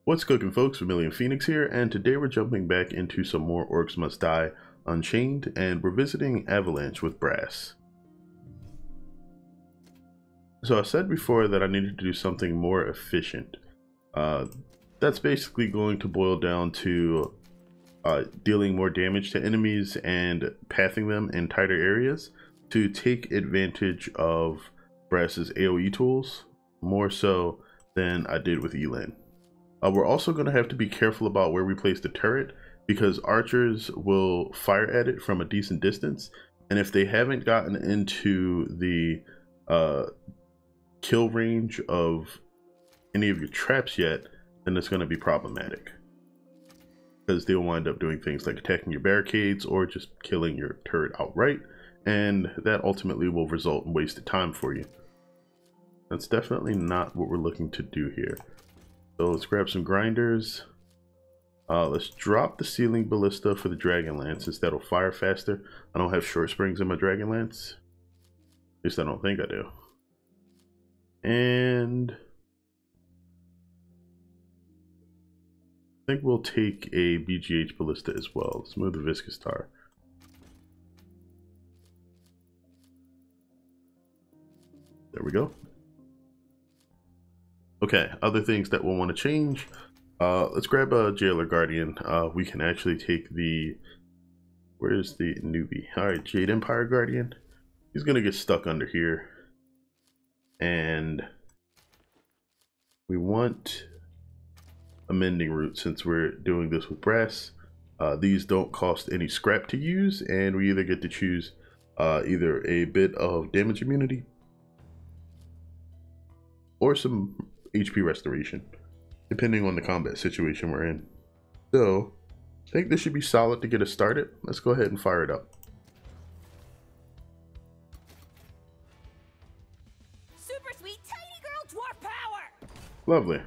What's cooking, folks? Vermillion Phoenix here, and today we're jumping back into some more Orcs Must Die Unchained, and we're visiting Avalanche with Brass. So I said before that I needed to do something more efficient. That's basically going to boil down to dealing more damage to enemies and pathing them in tighter areas to take advantage of Brass's AoE tools, more so than I did with Elan. We're also going to have to be careful about where we place the turret, because archers will fire at it from a decent distance, and if they haven't gotten into the kill range of any of your traps yet, then it's going to be problematic, because they'll wind up doing things like attacking your barricades or just killing your turret outright, and that ultimately will result in wasted time for you. That's definitely not what we're looking to do here. So let's grab some grinders. Let's drop the ceiling ballista for the dragon lance, since that'll fire faster. I don't have short springs in my dragon lance. At least I don't think I do. And I think we'll take a BGH ballista as well. Let's move the viscous tar. There we go. Okay, other things that we'll want to change. Let's grab a Jailer Guardian. We can actually take the... Where's the newbie? Alright, Jade Empire Guardian. He's going to get stuck under here. And we want a mending root since we're doing this with Brass. These don't cost any scrap to use, and we either get to choose either a bit of damage immunity or some HP restoration, depending on the combat situation we're in. So I think this should be solid to get us started. Let's go ahead and fire it up. Super sweet tiny girl dwarf power. Lovely.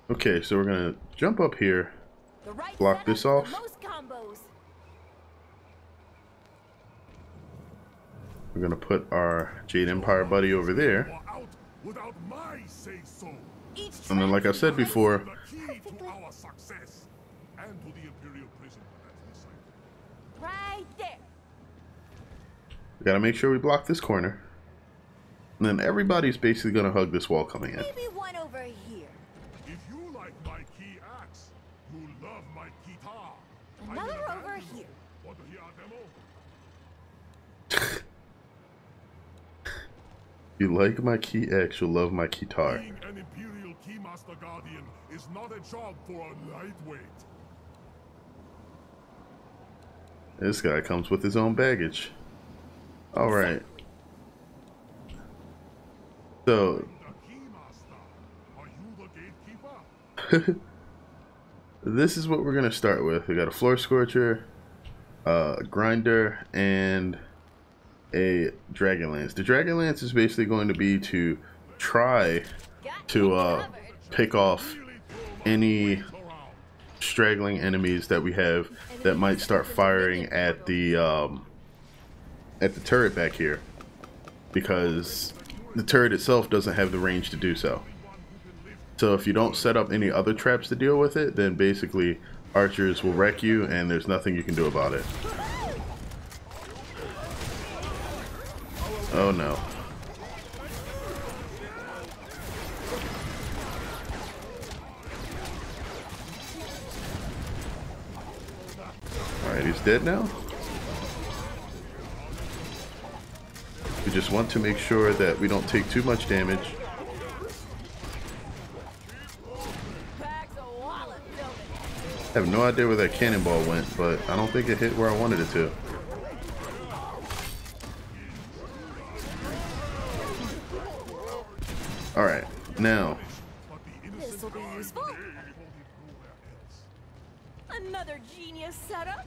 Okay, so we're gonna jump up here, block this off. We're gonna put our Jade Empire buddy over there. And then, like I said before, Right there. we gotta make sure we block this corner. And then everybody's basically gonna hug this wall coming in. Maybe one over here. If you like my key axe, you love my guitar. Another over here. Want to hear a demo? You like my key X, you'll love my guitar. Being an Imperial Keymaster Guardian is not a job for a lightweight. This guy comes with his own baggage. Alright. So Are you the gatekeeper? this is what we're gonna start with. We got a floor scorcher, a grinder, and a dragon lance. The dragon lance is basically going to be to try to pick off any straggling enemies that we have that might start firing at the turret back here, because the turret itself doesn't have the range to do so. So if you don't set up any other traps to deal with it, then basically archers will wreck you and there's nothing you can do about it. Oh no. Alright, he's dead now. We just want to make sure that we don't take too much damage. I have no idea where that cannonball went, but I don't think it hit where I wanted it to. Alright, now. This will be useful. Another genius setup.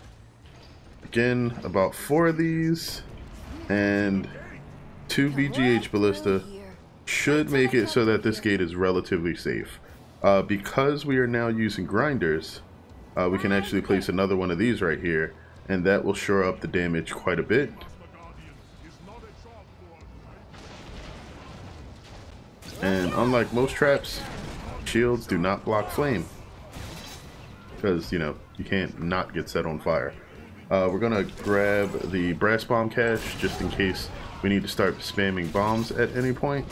Again, about 4 of these and 2 BGH ballista should make it so that this gate is relatively safe. Because we are now using grinders, we can actually place another one of these right here, and that will shore up the damage quite a bit. And unlike most traps, shields do not block flame. Because, you know, you can't not get set on fire. We're gonna grab the brass bomb cache just in case we need to start spamming bombs at any point.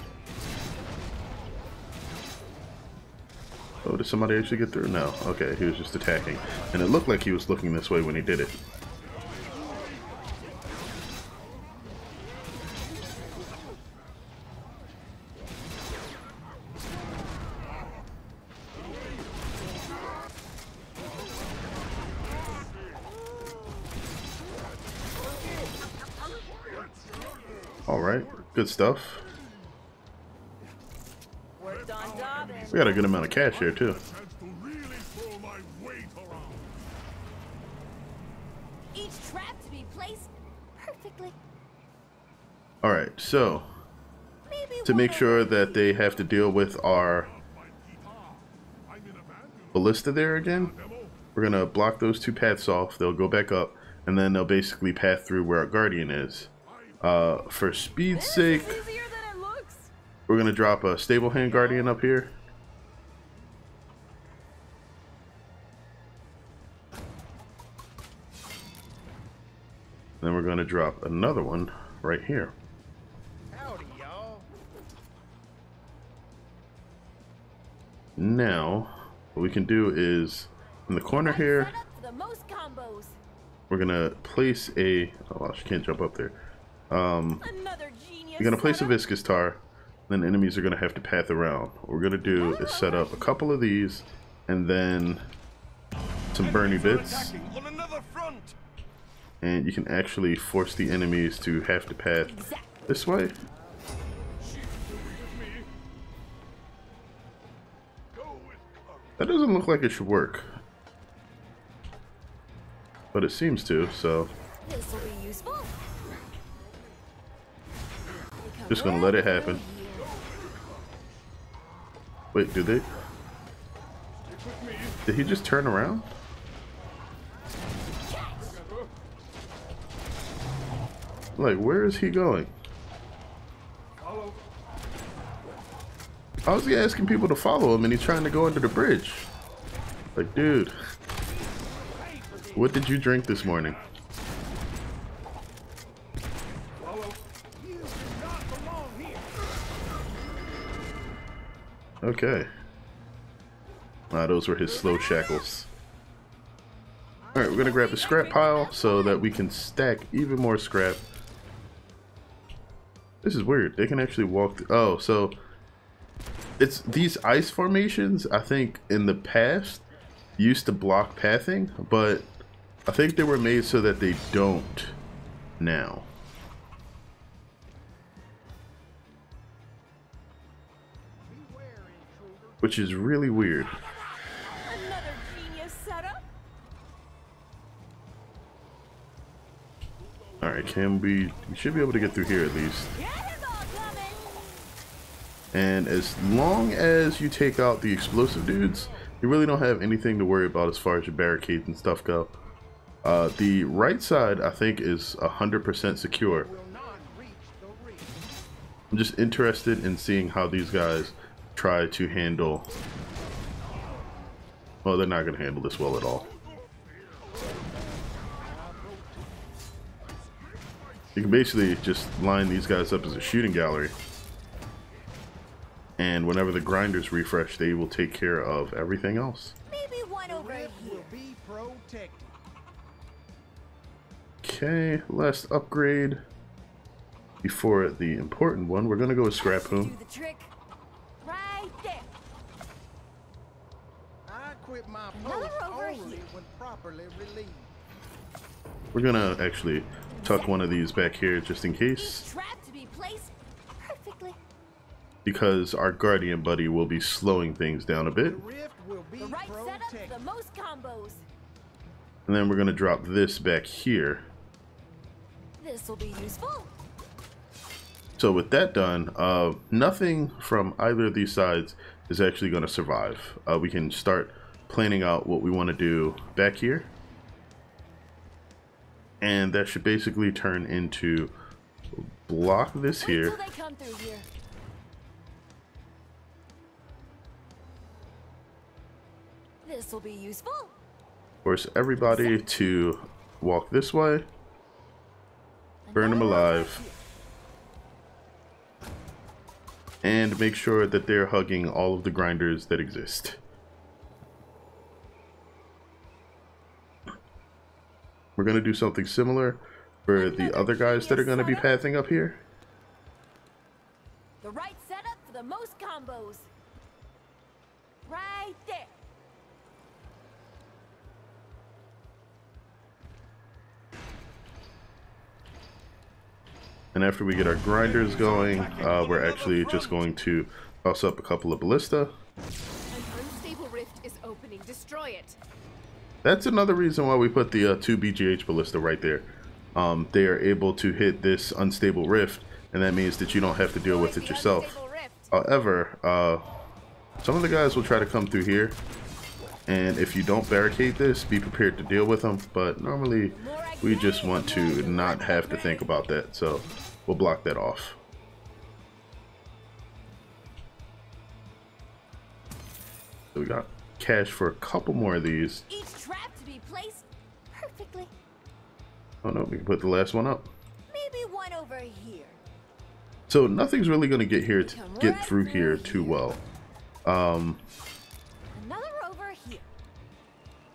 Oh, did somebody actually get through? No. Okay, he was just attacking. And it looked like he was looking this way when he did it. Alright, good stuff. We got a good amount of cash here too. Each trap to be placed perfectly. Alright, so to make sure that they have to deal with our ballista there again, we're gonna block those two paths off. They'll go back up, and then they'll basically path through where our guardian is. For speed's sake, we're gonna drop a stable hand guardian up here. Then we're gonna drop another one right here. Howdy, y'all. Now, what we can do is in the corner here, we're gonna place a. Oh, well, she can't jump up there. We're gonna place a viscous tar. Then enemies are gonna have to path around. What we're gonna do is set up a couple of these, and then some Bernie bits. And you can actually force the enemies to have to path this way. That doesn't look like it should work, but it seems to, so This will be useful. just gonna let it happen. Wait, did they? Did he just turn around? Like, where is he going? How is he asking people to follow him and he's trying to go under the bridge? Like, dude, what did you drink this morning? Okay. Those were his slow shackles. Alright, we're gonna grab the scrap pile so that we can stack even more scrap. This is weird. They can actually walk through. Oh, so it's these ice formations, I think in the past used to block pathing, but I think they were made so that they don't now. Which is really weird. Another genius setup. Alright, we should be able to get through here at least. And as long as you take out the explosive dudes, you really don't have anything to worry about as far as your barricades and stuff go. The right side, I think, is 100% secure. I'm just interested in seeing how these guys try to handle. Well, they're not going to handle this well at all. You can basically just line these guys up as a shooting gallery. And whenever the grinders refresh, they will take care of everything else. Maybe one over here. Okay, last upgrade. Before the important one, we're going to go with Scrap Do Boom. the trick. Right there. I quit my Another post over only here. when properly relieved. We're going to actually tuck one of these back here just in Each case, trap to be placed perfectly. because our Guardian buddy will be slowing things down a bit. The rift will be The right setup, protected. the most combos. And then we're going to drop this back here. This will be useful. So with that done, nothing from either of these sides is actually going to survive. We can start planning out what we want to do back here. And that should basically turn into block this Wait here. till they come through here. This'll be useful. Force everybody to walk this way. Burn them alive. And make sure that they're hugging all of the grinders that exist. We're going to do something similar for the other guys that are going to be pathing up here. The right setup for the most combos. Right there. And after we get our grinders going, we're actually just going to toss up a couple of ballista. An unstable rift is opening. Destroy it. That's another reason why we put the 2 BGH ballista right there. They are able to hit this unstable rift, and that means that you don't have to deal with it yourself. However, some of the guys will try to come through here, and if you don't barricade this, be prepared to deal with them. But normally, we just want to not have to think about that, so we'll block that off. So we got cash for a couple more of these. Each trap to be placed perfectly. Oh no, we can put the last one up. Maybe one over here. So nothing's really going to get here to get through here too well. Another over here.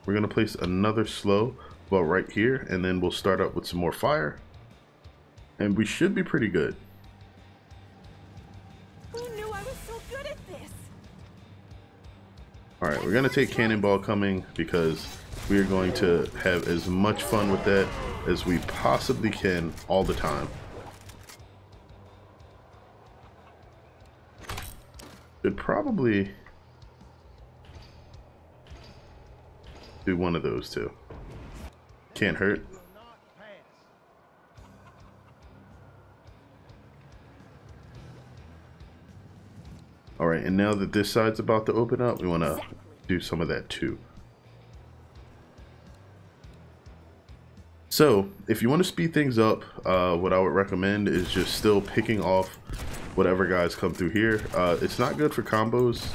We're going to place another slow ball right here, and then we'll start up with some more fire. And we should be pretty good. Who knew I was so good at this? Alright, we're going to take Cannonball coming because we are going to have as much fun with that as we possibly can all the time. Should probably do one of those two. Can't hurt. Alright, and now that this side's about to open up, we want to do some of that too. So, if you want to speed things up, what I would recommend is just still picking off whatever guys come through here. It's not good for combos,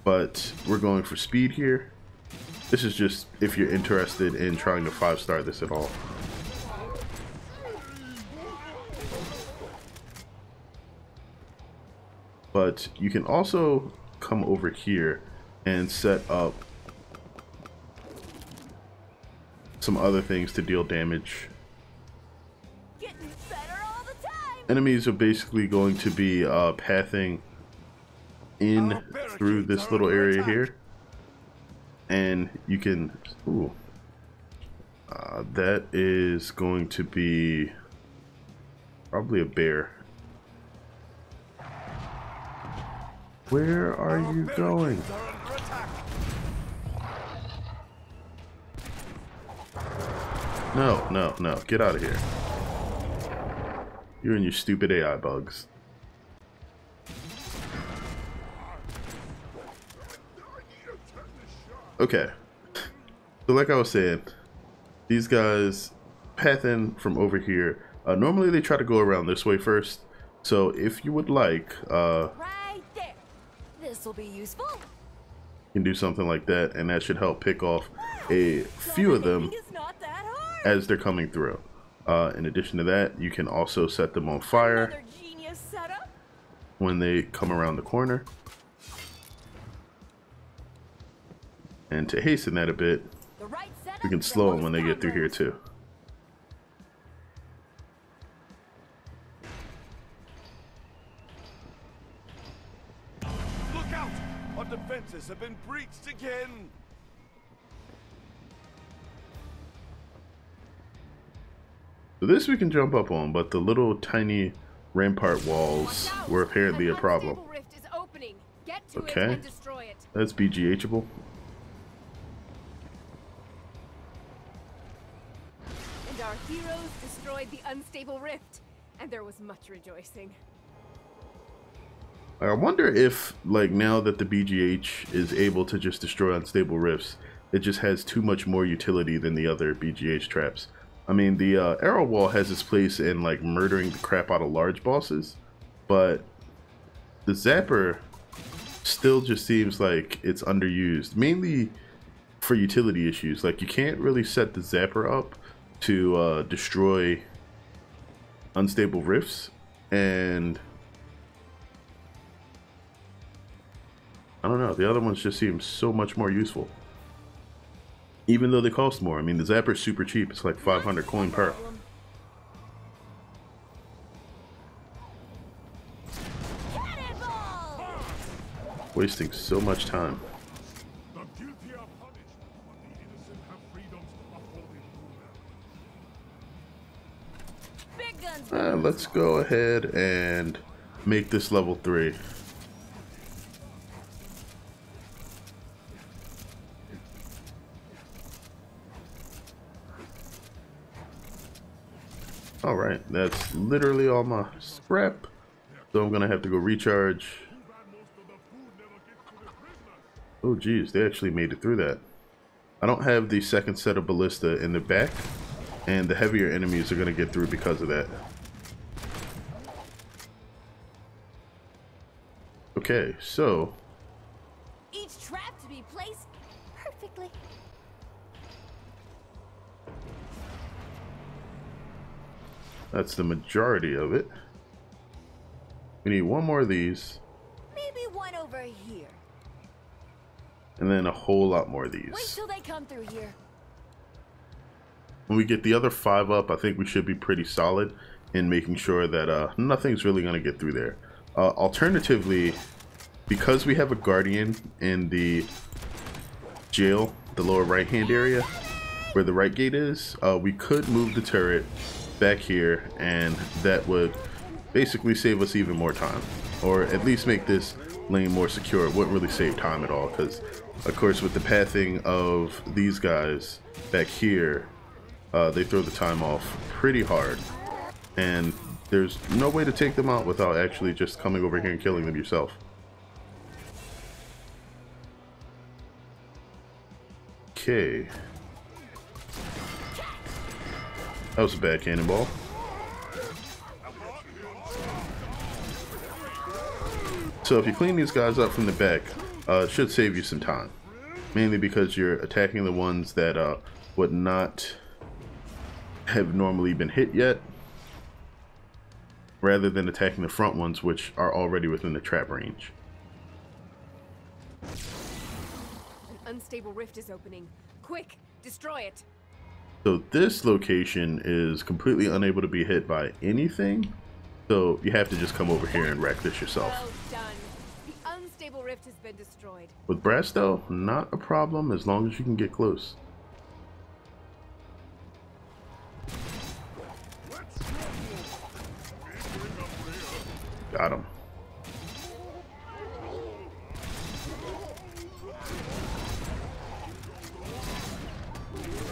but we're going for speed here. This is just if you're interested in trying to 5-star this at all. But you can also come over here and set up some other things to deal damage. Getting better all the time. Enemies are basically going to be pathing in through this little area here. And you can, ooh, that is going to be probably a bear. Where are you going? No, no, no, get out of here. You and your stupid AI bugs. Okay, so like I was saying, these guys path in from over here. Normally they try to go around this way first. So if you would like, Right there. This'll be useful. you can do something like that, and that should help pick off a few of them It's not that hard. as they're coming through. In addition to that, you can also set them on fire Another genius setup. when they come around the corner. And to hasten that a bit, The right setup we can for slow them most when they get through here combos. too. Look out! Our defenses have been breached again! So this we can jump up on, but the little tiny rampart walls Watch out. were apparently An a problem. unstable rift is opening. Get to Okay. it and destroy it. That's BGHable. And our heroes destroyed the unstable rift, and there was much rejoicing. I wonder if, like, now that the BGH is able to just destroy unstable rifts, it just has too much more utility than the other BGH traps. I mean, the arrow wall has its place in, like, murdering the crap out of large bosses, but the zapper still just seems like it's underused, mainly for utility issues. Like, you can't really set the zapper up to destroy unstable rifts, and I don't know, the other ones just seem so much more useful, even though they cost more. I mean, the zapper's super cheap, it's like 500 coin per. Wasting so much time. The guilty are punished, but the innocent have freedoms afforded to them. Big guns. Let's go ahead and make this level 3. Alright, that's literally all my scrap. So I'm gonna have to go recharge. Oh geez, they actually made it through that. I don't have the second set of ballista in the back, and the heavier enemies are gonna get through because of that. Okay, so Each trap to be placed perfectly. that's the majority of it. We need one more of these, Maybe one over here. and then a whole lot more of these. Wait till they come through here. When we get the other 5 up, I think we should be pretty solid in making sure that nothing's really going to get through there. Alternatively, because we have a guardian in the jail, the lower right hand area where the right gate is, we could move the turret back here, and that would basically save us even more time, or at least make this lane more secure. It wouldn't really save time at all, because of course with the pathing of these guys back here, they throw the time off pretty hard, and there's no way to take them out without actually just coming over here and killing them yourself. Okay. That was a bad cannonball. So if you clean these guys up from the back, it should save you some time. Mainly because you're attacking the ones that would not have normally been hit yet, rather than attacking the front ones, which are already within the trap range. An unstable rift is opening. Quick, destroy it. So this location is completely unable to be hit by anything, so you have to just come over here and wreck this yourself. Well done. The unstable rift has been destroyed. With brass though, not a problem as long as you can get close. Got him.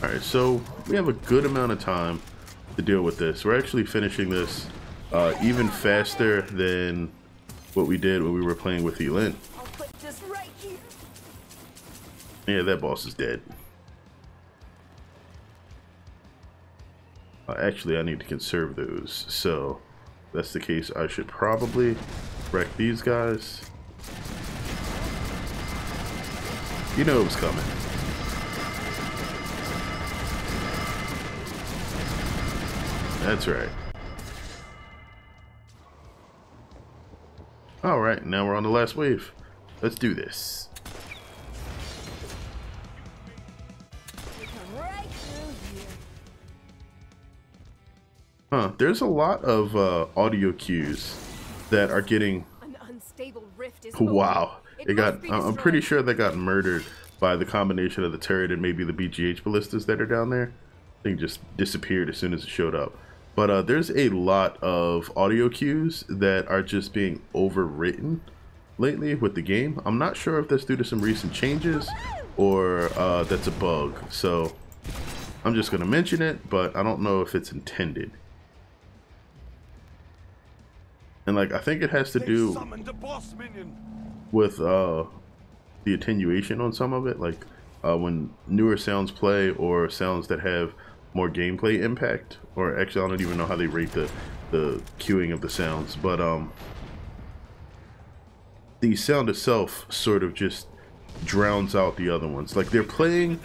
Alright, so we have a good amount of time to deal with this. We're actually finishing this even faster than what we did when we were playing with Elin. I'll put this right here. Yeah, that boss is dead. Actually, I need to conserve those. So, if that's the case, I should probably wreck these guys. You know it was coming. That's right. Alright, now we're on the last wave. Let's do this. We come right through here. Huh, there's a lot of audio cues that are getting... An unstable rift is Wow. opening. It got, must be I'm destroyed. pretty sure they got murdered by the combination of the turret and maybe the BGH ballistas that are down there. Thing just disappeared as soon as it showed up. But there's a lot of audio cues that are just being overwritten lately with the game. I'm not sure if that's due to some recent changes or that's a bug. So I'm just going to mention it, but I don't know if it's intended. And like, I think it has to do with the attenuation on some of it. Like when newer sounds play or sounds that have more gameplay impact, or actually I don't even know how they rate the queuing of the sounds, but the sound itself sort of just drowns out the other ones. Like, they're playing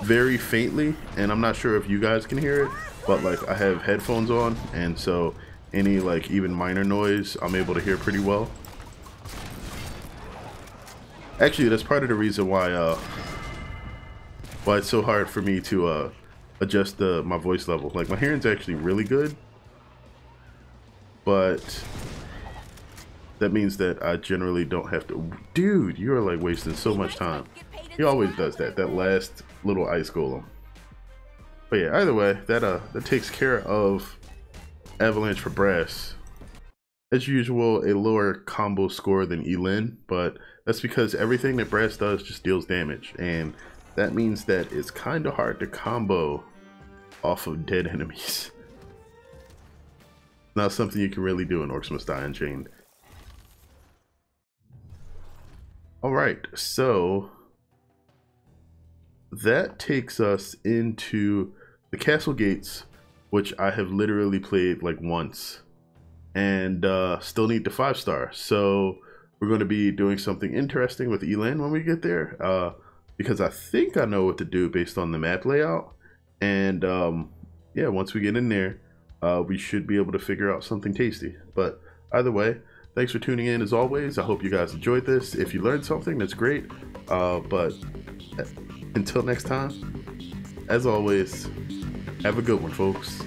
very faintly, and I'm not sure if you guys can hear it, but like I have headphones on, and so any like even minor noise I'm able to hear pretty well. Actually, that's part of the reason why it's so hard for me to adjust my voice level. Like, my hearing's actually really good, but that means that I generally don't have to. Dude, you are like wasting so much time. He always does that. That last little ice golem. But yeah, either way, that takes care of Avalanche for Brass. As usual, a lower combo score than Elin, but that's because everything that Brass does just deals damage, and that means that it's kind of hard to combo off of dead enemies. Not something you can really do in Orcs Must Die Unchained. Alright, so that takes us into the castle gates, which I have literally played like once, and still need the 5-star. So we're going to be doing something interesting with Elan when we get there, because I think I know what to do based on the map layout. And yeah, once we get in there, we should be able to figure out something tasty. But either way, thanks for tuning in as always. I hope you guys enjoyed this. If you learned something, that's great. But until next time, as always, have a good one, folks.